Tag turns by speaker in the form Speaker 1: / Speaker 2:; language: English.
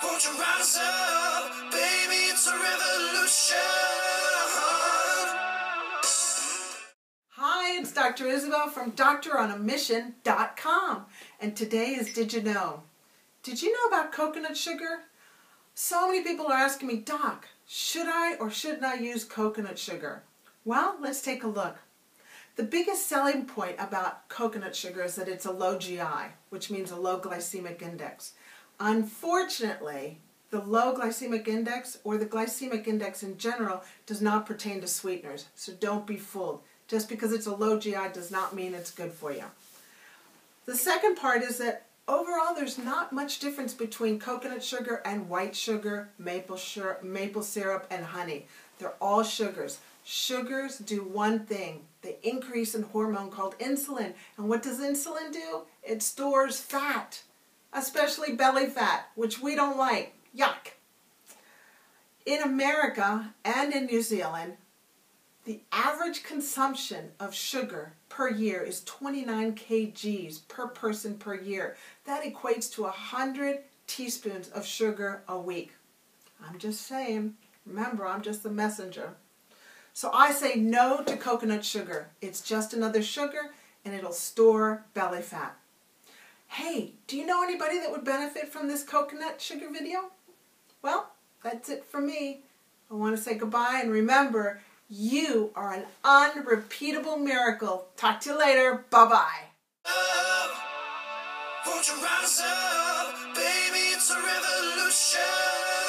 Speaker 1: Won't you rise up, baby, it's a revolution.
Speaker 2: Hi, it's Dr. Isabel from DoctorOnAMission.com, and today is Did You Know? Did you know about coconut sugar? So many people are asking me, Doc, should I or shouldn't I use coconut sugar? Well, let's take a look. The biggest selling point about coconut sugar is that it's a low GI, which means a low glycemic index. Unfortunately, the low glycemic index, or the glycemic index in general, does not pertain to sweeteners, so don't be fooled. Just because it's a low GI does not mean it's good for you. The second part is that overall there's not much difference between coconut sugar and white sugar, maple syrup, and honey. They're all sugars. Sugars do one thing. They increase a hormone called insulin. And what does insulin do? It stores fat, especially belly fat, which we don't like. Yuck. In America and in New Zealand, the average consumption of sugar per year is 29 kgs per person per year. That equates to 100 teaspoons of sugar a week. I'm just saying. Remember, I'm just the messenger. So I say no to coconut sugar. It's just another sugar and it'll store belly fat. Hey, do you know anybody that would benefit from this coconut sugar video? Well, that's it for me. I want to say goodbye and remember, you are an unrepeatable miracle. Talk to you later. Bye-bye.
Speaker 1: Won't you rise up, baby, it's a revolution.